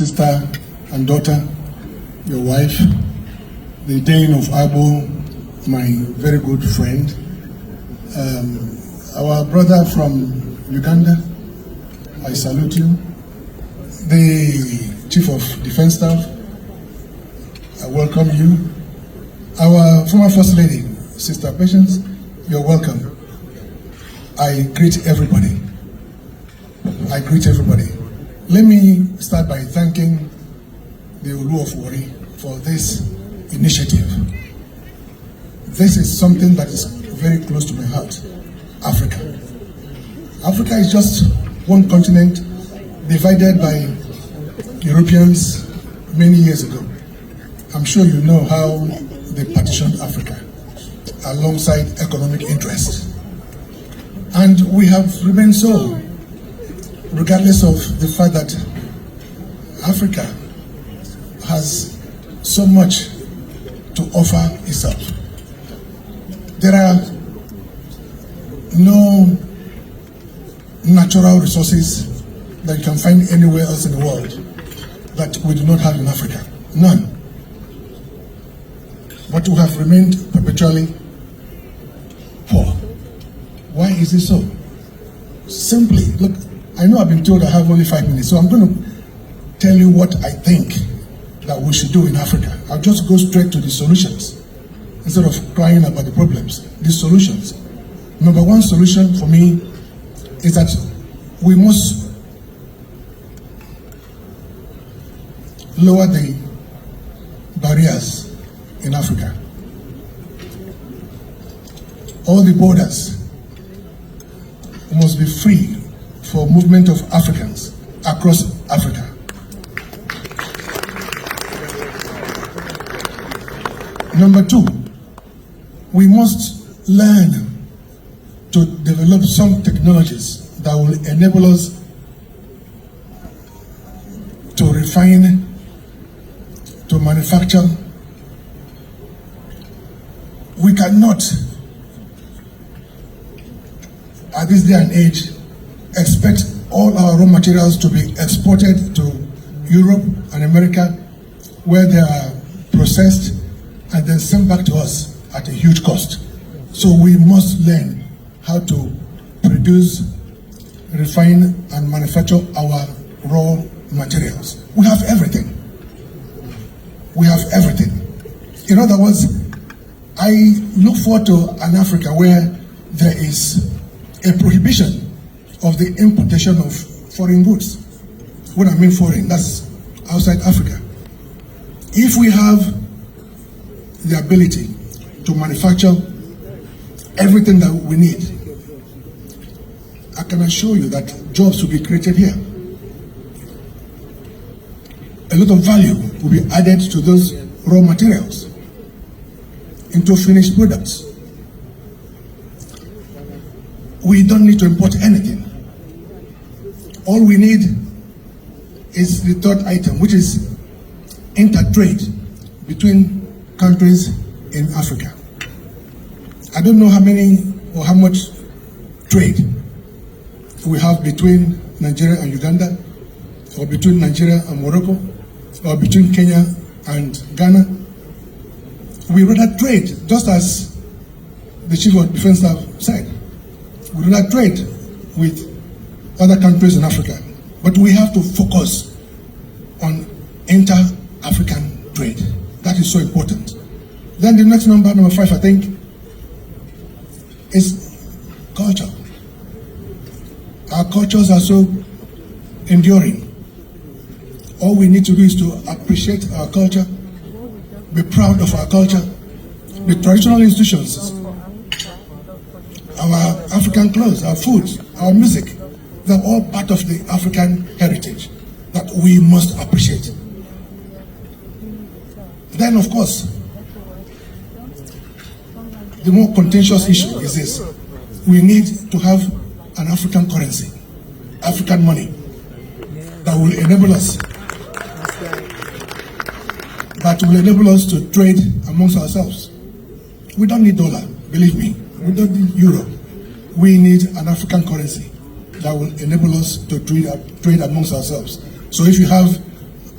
sister and daughter, your wife, the Dane of Abo, my very good friend, our brother from Uganda, I salute you, the Chief of Defense Staff, I welcome you, our former First Lady, Sister Patience, you're welcome. I greet everybody. I greet everybody. Let me start by thanking the Olu of Wari for this initiative. This is something that is very close to my heart, Africa. Africa is just one continent divided by Europeans many years ago. I'm sure you know how they partitioned Africa alongside economic interests. And we have remained so, regardless of the fact that Africa has so much to offer itself. There are no natural resources that you can find anywhere else in the world that we do not have in Africa. None. But we have remained perpetually poor. Why is it so? Simply, look, I know I've been told I have only 5 minutes, so I'm going to tell you what I think that we should do in Africa. I'll just go straight to the solutions instead of crying about the problems. The solutions. Number one solution for me is that we must lower the barriers in Africa. All the borders must be free for movement of Africans across Africa. Number two, we must learn to develop some technologies that will enable us to refine, to manufacture. We cannot, at this day and age, expect all our raw materials to be exported to Europe and America, where they are processed and then sent back to us at a huge cost. So we must learn how to produce, refine, and manufacture our raw materials. We have everything. We have everything. In other words, I look forward to an Africa where there is a prohibition of the importation of foreign goods. When I mean foreign, that's outside Africa. If we have the ability to manufacture everything that we need, I can assure you that jobs will be created here. A lot of value will be added to those raw materials into finished products. We don't need to import anything. All we need is the third item, which is intertrade between countries in Africa. I don't know how many or how much trade we have between Nigeria and Uganda, or between Nigeria and Morocco, or between Kenya and Ghana. We rather trade, just as the Chief of Defense Staff said. We do not trade with other countries in Africa, but we have to focus on inter-African trade. That is so important. Then the next number 5, I think, is culture. Our cultures are so enduring. All we need to do is to appreciate our culture, be proud of our culture, the traditional institutions, our African clothes, our food, our music, they're all part of the African heritage that we must appreciate. Then, of course, the more contentious issue is this. We need to have an African currency, African money, that will enable us, to trade amongst ourselves. We don't need dollar, believe me. We don't need euro. We need an African currency that will enable us to trade amongst ourselves. So if you have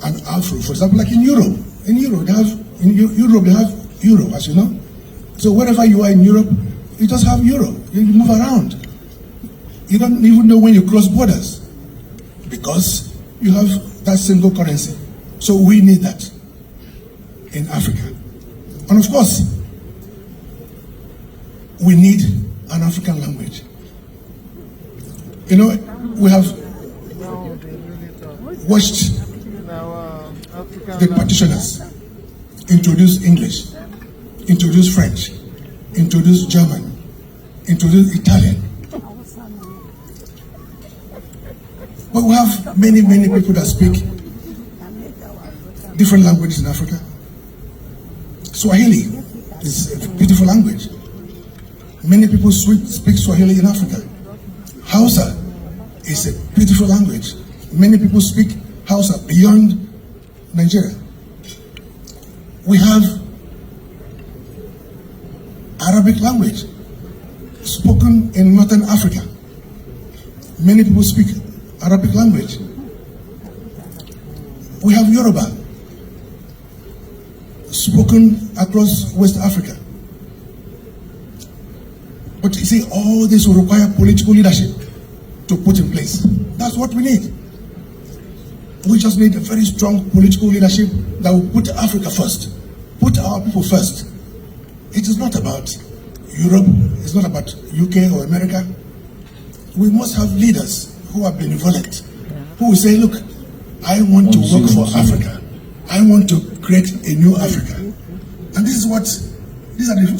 an afro. For example, like in Europe. In Europe, they have euro, as you know. So wherever you are in Europe, you just have euro. You move around. You don't even know when you cross borders because you have that single currency. So we need that in Africa. And of course, we need an African language. You know, we have watched the practitioners introduce English, introduce French, introduce German, introduce Italian. But we have many people that speak different languages in Africa. Swahili is a beautiful language. Many people speak Swahili in Africa. Hausa is a beautiful language. Many people speak Hausa beyond Nigeria. We have Arabic language spoken in Northern Africa. Many people speak Arabic language. We have Yoruba spoken across West Africa. But you see, all this will require political leadership to put in place. That's what we need. We just need a very strong political leadership that will put Africa first, put our people first. It is not about Europe, it's not about UK or America. We must have leaders who are benevolent, who will say, look, I want to work for Africa. I want to create a new Africa. And these are the